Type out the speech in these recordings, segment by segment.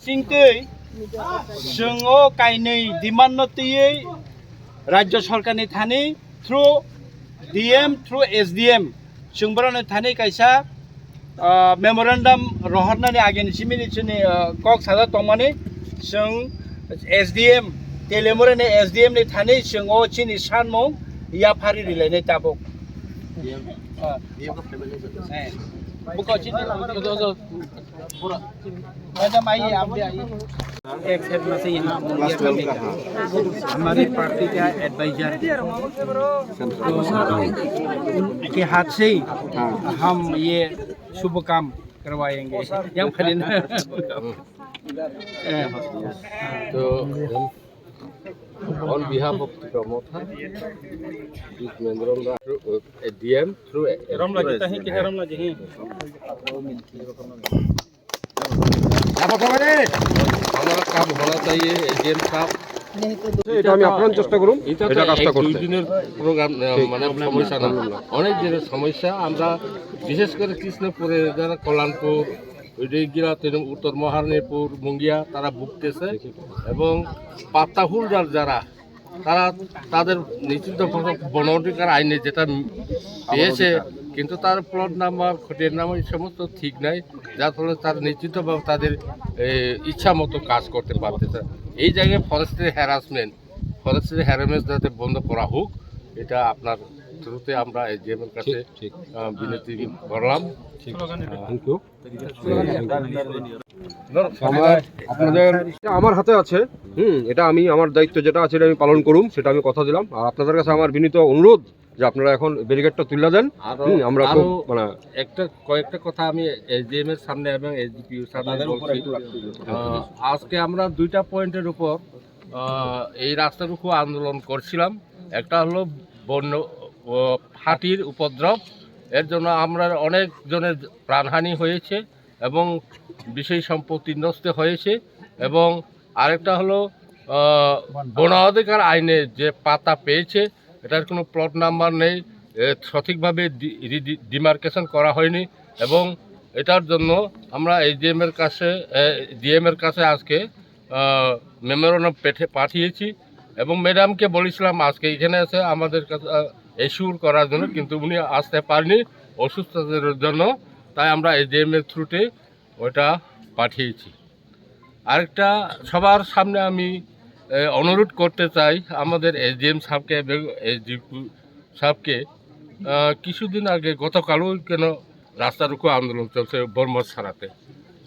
চিংতৈ जोङो कायनै डिमान्ड नतयै राज्य सरकारनि थानि थ्रु डीएम थ्रु एसडीएम जोंबरानो थानि कायसा मेमोरेन्डाम रहरनानै आगेनसिमिनिसनि कक सादा तंमानि जों एसडीएम तेलेमुरनि एसडीएम नि थानि जोङो चिनि सानमु या फारि रिलायनाय ताबक बुको चिनि पूरा मैडम आइए आप भी आइए एक सेट में से यहाँ हमारी पार्टी का एडवाइजर के हाथ से ही हम ये शुभ काम करवाएंगे यहाँ फरीन तो on behalf of the promoter, this memorandum DM through रामला जी कहीं के रामला जी हमारा काम होना चाहिए एडीएम साहब এটা আমি আপনার চেষ্টা করুন এটা এটা কাজটা দুই করতে দিনের প্রোগ্রাম মানে সমস্যা না অনেক দিনের সমস্যা আমরা বিশেষ করে কৃষ্ণপুরে যারা কল্যাণপুর ওইদিকগুলা উত্তর মহারানীপুর মুঙ্গিয়া তারা ভুগতেছে এবং পাত্তা হোল্ডার যারা তারা তাদের নিশ্চিত বনাধিকার আইনে যেটা পেয়েছে কিন্তু তার প্লট নাম্বার খতিয়ান নাম্বার এই সমস্ত ঠিক নাই যার ফলে তার নিশ্চিতভাবে তাদের ইচ্ছা মতো কাজ করতে পারতেছে এই জায়গায় ফরেস্টের হ্যারাসমেন্ট যাতে বন্ধ করা হোক এটা আপনার থ্রুতে আমরা এসডিএম এর কাছে বিনতি করলাম। থ্যাংক ইউ আপনাদের আমার হাতে আছে এটা আমি আমার দায়িত্ব যেটা আছে এটা আমি পালন করুম সেটা আমি কথা দিলাম আর আপনাদের কাছে আমার বিনীত অনুরোধ যে আপনারা এখন ব্যারিকেডটা তুলে দেন আমরা খুব মানে কয়েকটা কথা আমি এসডিএম এর সামনে এবং এসডিপিউর সামনে বলছি আজকে আমরা দুইটা পয়েন্টের উপর এই রাস্তার উপর আন্দোলন করছিলাম একটা হলো বন্য হাতির উপদ্রব এর জন্য আমরা অনেক জনের প্রাণহানি হয়েছে এবং বিষয় সম্পত্তি নষ্ট হয়েছে এবং আরেকটা হলো বনাধিকার আইনে যে পাতা পেয়েছে এটার কোনো প্লট নাম্বার নেই সঠিকভাবে ডিমার্কেশন করা হয়নি এবং এটার জন্য আমরা ডিএম এর কাছে আজকে মেমোরেন্ডাম পাঠিয়েছি এবং ম্যাডামকে বলেছিলাম আজকে এখানে এসে আমাদের কাছে এশিওর করার জন্য কিন্তু উনি আসতে পারেনি অসুস্থতার জন্য তাই আমরা এসডিএম এর থ্রুতে ওটা পাঠিয়েছি। আরেকটা সবার সামনে আমি অনুরোধ করতে চাই আমাদের এসডিএম সাহেবকে এবং এসডিপি সাহেবকে কিছুদিন আগে গতকালও কেন রাস্তার উপর আন্দোলন চলছে বর্মা ছাড়াতে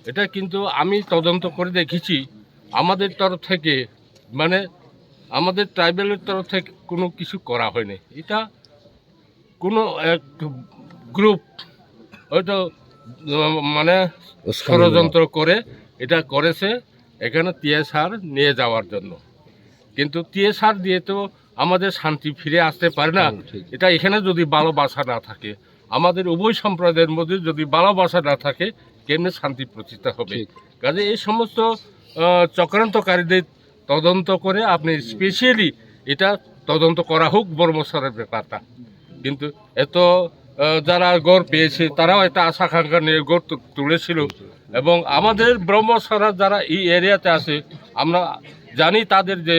এটা কিন্তু আমি তদন্ত করে দেখেছি আমাদের তরফ থেকে মানে আমাদের ট্রাইবেলের তরফ থেকে কোনো কিছু করা হয়নি এটা কোনো এক গ্রুপ হয়তো মানে ষড়যন্ত্র করে এটা করেছে এখানে টিএসআর নিয়ে যাওয়ার জন্য কিন্তু টিএসআর দিয়ে তো আমাদের শান্তি ফিরে আসতে পারে না এটা এখানে যদি ভালোবাসা না থাকে আমাদের উভয় সম্প্রদায়ের মধ্যে যদি ভালোবাসা না থাকে কেমনে শান্তি প্রতিষ্ঠা হবে কাজে এই সমস্ত চক্রান্তকারীদের তদন্ত করে আপনি স্পেশালি এটা তদন্ত করা হোক বর্মসরের ব্যাপারটা কিন্তু এত যারা গড় পেয়েছে তারাও একটা আশা আকাঙ্ক্ষা নিয়ে গড় তুলেছিল এবং আমাদের ব্রহ্মসরা যারা এই এরিয়াতে আছে আমরা জানি তাদের যে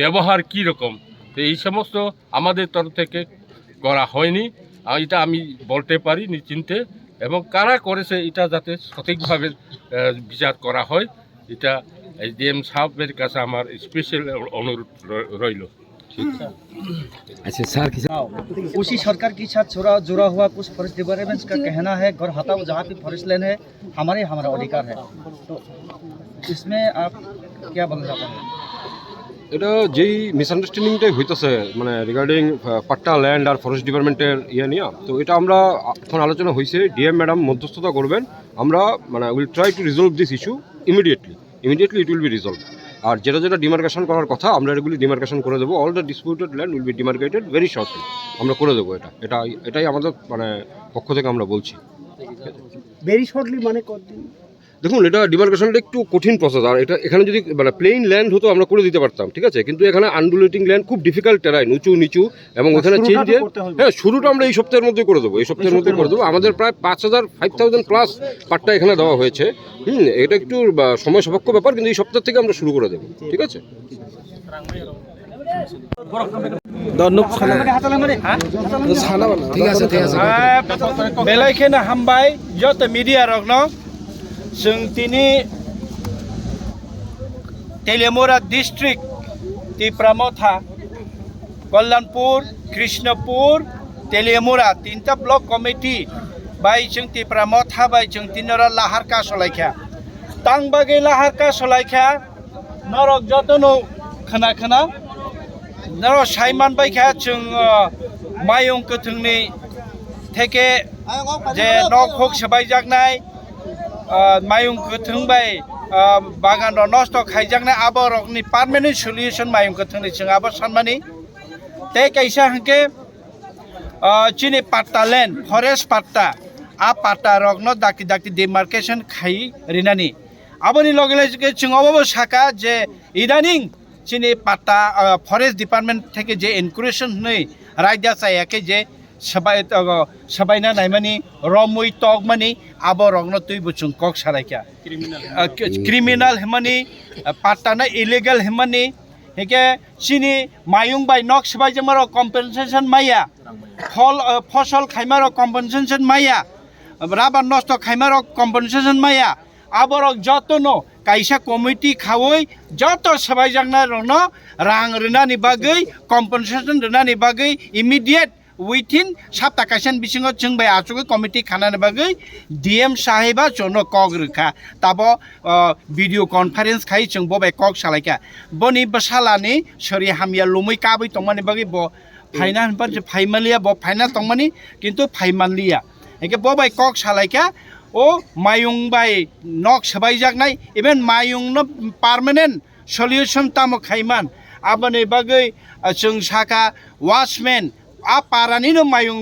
ব্যবহার কী রকম তো এই সমস্ত আমাদের তরফ থেকে করা হয়নি এটা আমি বলতে পারি নিশ্চিন্তে এবং কারা করেছে এটা যাতে সঠিকভাবে বিচার করা হয় এটা एसडीएम साहब मेरे का हमार स्पेशल अनुरोध रही। अच्छा सर उसी सरकार के साथ जुड़ा हुआ कुछ फॉरेस्ट डिपार्टमेंट्स का कहना है घर हटाओ जहाँ पे फॉरेस्ट लैंड है हमारा अधिकार है तो इसमें आप क्या बोलना चाहते हैं? এটা যেই মিসআন্ডারস্ট্যান্ডিংটাই হইতেছে মানে রিগার্ডিং পাট্টা ল্যান্ড আর ফরেস্ট ডিপার্টমেন্টের নিয়ে তো এটা আমরা এখন আলোচনা হয়েছে ডিএম ম্যাডাম মধ্যস্থতা করবেন আমরা মানে will try to resolve this issue immediately it will be resolve আর যেটা ডিমার্কেশন করার কথা আমরা এগুলি ডিমার্কেশন করে দেবো all the disputed land will be demarcated very shortly আমরা করে দেবো এটাই আমাদের মানে পক্ষ থেকে আমরা বলছি ভেরি শর্টলি মানে কতদিন দেখুন এটা ডিমার্কেশনটা একটু কঠিন প্রসেস, আর এটা এখানে যদি মানে প্লেইন ল্যান্ড হতো আমরা করে দিতে পারতাম, ঠিক আছে, কিন্তু এখানে আনডুলেটিং ল্যান্ড, খুব ডিফিকাল্ট টেরাইন, উঁচু নিচু, এবং ওখানে চেঞ্জ, হ্যাঁ শুরুটা আমরা এই সপ্তাহের মধ্যে করে দেবো, এই সপ্তাহের মধ্যে করে দেবো। আমাদের প্রায় 5,000 প্লাস পাট্টা এখানে দেওয়া হয়েছে। এটা একটু সময় সাপেক্ষ ব্যাপার, কিন্তু এই সপ্তাহ থেকে আমরা শুরু করে দেবো, ঠিক আছে। बेलायखेनो हामबाय जत मीडिया रखनो जों दिनै तेलियामुरा डिस्ट्रिक्ट तिप्रामथा कल्याणपुर कृष्णपुर तेलियामुरा तीनटा ब्लक कमिटी बाय जों तिप्रामथा बाय जों तिनरा लाहारका सलायखा तांबागै लाहारका सलायखा नरक जतनो खोना खोना नर साइमान बायखा जों मायं गोथोंनि থেকে যে নখ হোক সবাই জাগনাই মায়ুং गोथों बाय बागान नष्ट खाइजागनाय आबरकनि पार्मानेंट सल्यूशन मायुं गोथोंनि जों आबाद सानमानि ते कैसा हंके चिनि पाट्टा लैंड फरेस्ट पाट्टा आ पाट्टा रकनो दाकी दाकी डिमार्केशन खाइ रिनानि आबनि लगे लगे जों अबाबो साका जे इदानिं चिनि पाट्टा फरेस्ट डिपार्टमेंट থেকে যে ইনকুরেশন नै रायदा जायाखै जे सबायना नायमानि रमुई टक मानि आबो रंगनो तुई बुचुं कक सारायका क्रिमिनल हेमानि पाट्टाना इलिगल हेमानि हेके चिनि मायुं बाय नक सबाय जमारो कम्पेनसेशन माया फसल खाइमारो कम्पेनसेशन माया राबार नष्ट खाइमारो कम्पेनसेशन माया आबरक जतनो कायसा कमिटी खावै जत सबाय जागना रंनो रां रिनानि बागै कम्पेनसेशन रिनानि बागै इमिडिएट उइथिन सप्ताह कायसान बिसिङाव जों बाय आचुगै कमिटी खानानि बागै डीएम साहेबा जनो कग रोखा ताबो भिडिअ कन्फारेन्स खाइ जों बबाय कग सालायका बनि बसालानि सरि हामिया लुमै काबै तंमानि बागै ब फाइना हनपा फाइमालिया ब फाइना तंमानि किन्तु फाइमानलिया एके बबाय कग सालायका ओ मायुं बाय नक सबाय जागनाय इभेन मायुंनो पार्मानेंट सल्यूशन तामो खाइमान आबनि बागै जों साका वाचमेन आ पारानिनो मायुं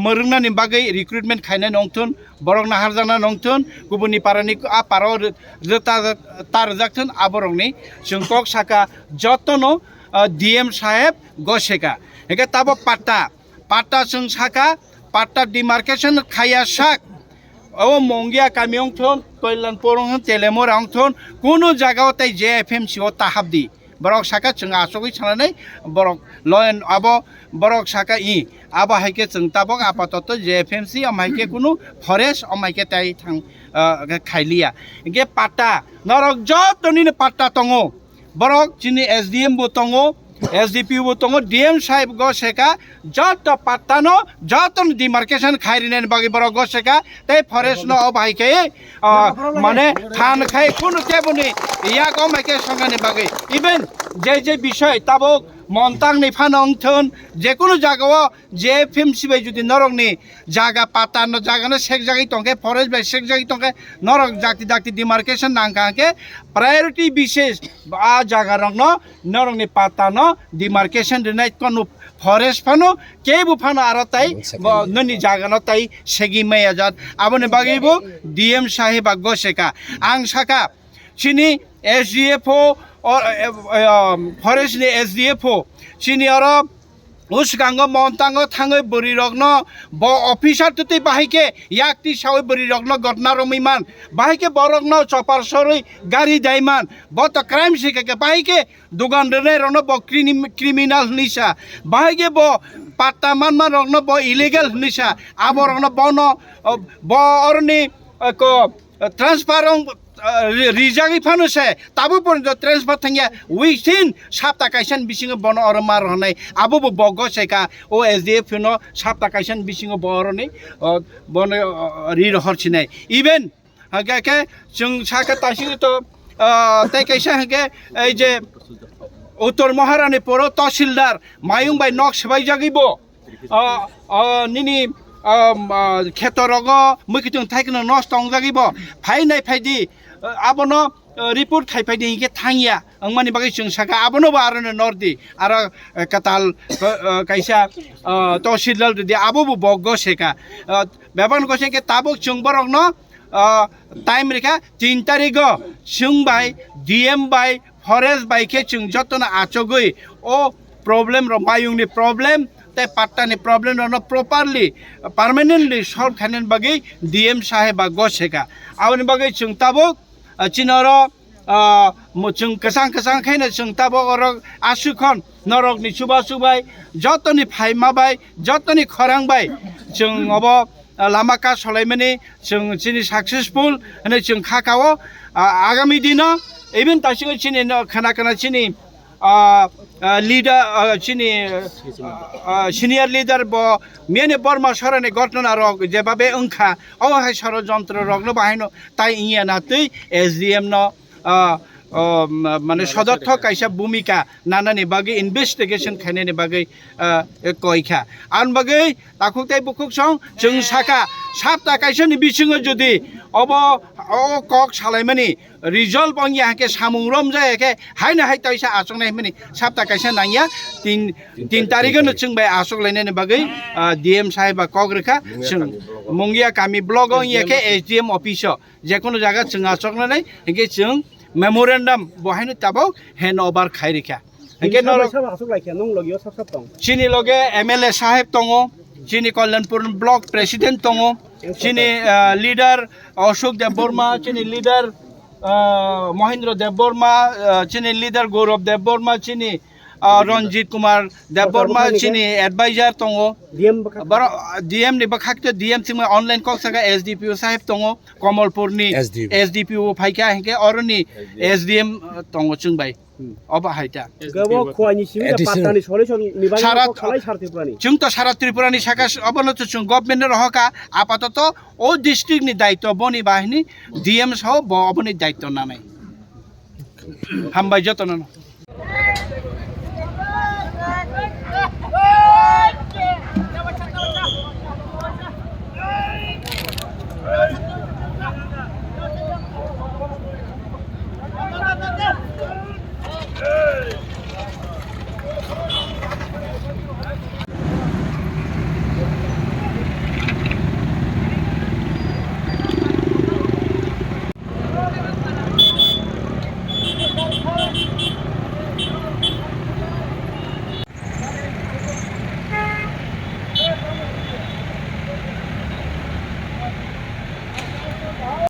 मरंनानि बागै रिक्रुटमेंट खायनाय नंथुन बरक नाहार जाना नंथुन गुबुननि पारानि आ पाराव जोता तार जागथुन आबरंनि जों कक साका जतनो डीएम साहेब गसेका एके ताबो पाट्टा जों साका पाट्टा डिमार्केशन खाया साक ओ मंगिया कामियों थोन कल्याणपुर तेलेमुरा थोन कोनो जागाव ताई जेएफएमसी ओ ताहाबदी बरक साका जों आसगै सानानै बरक लयन आबो बरक साका इ आबो हायके जों ताबक आपातत जेएफएमसी अमायके कुनु फरेस्ट अमायके ताई थां खाइलिया गे पाट्टा नरक जतनिनो पाट्टा तंगो बरक चिनि एसडीएम बो तंगो एसडीपी बो तंगो डीएम साहेब गसेका जत पाट्टानो जतन डिमार्केशन खाइरिनेन बागै बरक गसेका तै फरेस्ट न अबायके माने थान खाइ कुनु तेबुनि या गमायके संगानि बागै इभेन जे विषय ताबक मन्तांनि फानंथोन जेकुनु जागाव जेएफएमसी बाय जुदि नरकनि जागा पाता न जागानो सेक जागै तंके फरेस्ट बाय सेक जागै तंके नरक जाति दाति डिमार्केशन नांगाके प्रायोरिटी विशेष आ जागा रंगनो नरकनि पाता न डिमार्केशन दिनाय कनु फरेस्ट फानो केबु फानो आरो ताई ननि जागानो ताई सेगि मायाजात आबनि बागैबो डीएम साहेब गसेका आं साका चिनि एसडीएफओ और फरेस्ट ने एसडीएफओ सीनियर उसगांगो मोन्तांगो थाङै बोरि रगनो ब अफिसार तुति बाहायके याक्ति सावै बोरि रगनो घटना रमिमान बाहायके बरगनो चपार सरै गाड़ी दाइमान ब त क्राइम सिके बाहायके दुगान रने रनो ब क्रिमिनल निसा बाहायके ब पाट्टा मान रगनो ब इलिगल निसा आब रगनो बनो ब अरनि को ट्रान्सफारं रिजागै फानुसे ताबो पर्यन्त ट्रेन्सफार थांया उइथिन सप्ताह कायसान बिसिङो बन अरमा रहनाय आबो बगसेका ओ एसडीएफ नो सप्ताह कायसान बिसिङो बरनि बन रि रहरसिनाय इभेन हाके जों साका तासिङो तो तै कैसा हाके ए जे उत्तर महारानी पर तहसिलदार मायुं बाय नक सबाय जागैबो निनि खेतरग मैखिथों थाइखनो नष्ट जागैबो फाइनाय फाइदि आबनो रिपोर्ट खाइफाइदि के थांगिया अंमानि बागै जों साका आबनो बारनो नर्दी आरो कताल कैसा तहसिलदार दि आबो बग सेका बेबान गसे के ताबक जों बरगनो टाइम रेखा 3 तारीख जों बाय DM बाय फरेस्ट बाय के जों जतन आचगै ओ प्रॉब्लम रो मायुंगनि प्रॉब्लम ते पाट्टानि प्रॉब्लम रो प्रॉपरली परमानेंटली सॉल्व खानन बागै DM साहेब गसेका आवनि बागै जों ताबक चिनरो जों कसां खायनो जों ताबक रक आसुखन नरकनि सुबा सुबाय जतनि फाइमाबाय जतनि खरांबाय जों अब लामा का सलायमानि जों चिनि सक्सेसफुल होनो जों खाकाओ आगामी दिन इभेन तासिगो चिनि खाना चिनि लीडर चिनि सिनियर लीडर मेने बर्मा सरने घटना रक जेबाबे अंखा अहाय षड़यंत्र रगनो बाहायनो ताई इया नातै SDM न माने सदर्थ कायसा भूमिका नानानि बागै इन्वेस्टिगेशन खायनायनि बागै कयखा आन बागै ताखुकताय बुकुक सं जों साका सापता कायसानि बिसिङो जुदि अब कक सालायमानि रिजल्ट बं याके सामुंरम जायाके हायना हाय तायसा आसंनाय मानि सापता कायसा नांया 3 तारिखनो जों बे आसंलायनायनि बागै DM साहेब कक रेखा जों मंगिया कामी ब्लग याके SDM अफिस जेखुनु जागा जों आसंनानै हेके जों मेमोरेंडम बहायनो ताबो हैंड ओवर खायरिखा हेके चिनि लगे MLA साहेब दङो चिनि कल्याणपुर ब्लक प्रेसिडेंट दङो चिनि लीडर अशोक देवबर्मा चिनि लीडर महेंद्र देवबर्मा चिनि लीडर गौरव देवबर्मा चिनि रंजित कुमार देवबर्मा चिनि एडवाइजर दङो DM नि बखाक्ते DM सिमा ऑनलाइन कक सका SDPO साहेब दङो कमलपुरनि SDPO फाइका हेके अरनि SDM दङो जोंबाय अब हायता गबो खोआनि सिमि पाट्टानि सलिउशन निबानि खालाय सार त्रिपुरानि जों तो सारा त्रिपुरानि साका अबनो तो जों गभर्नमेंट रहका आपातत ओ डिस्ट्रिक्ट नि दायित्व बनि बाहिनी DM सह अबनि दायित्व नानै हामबाय जतन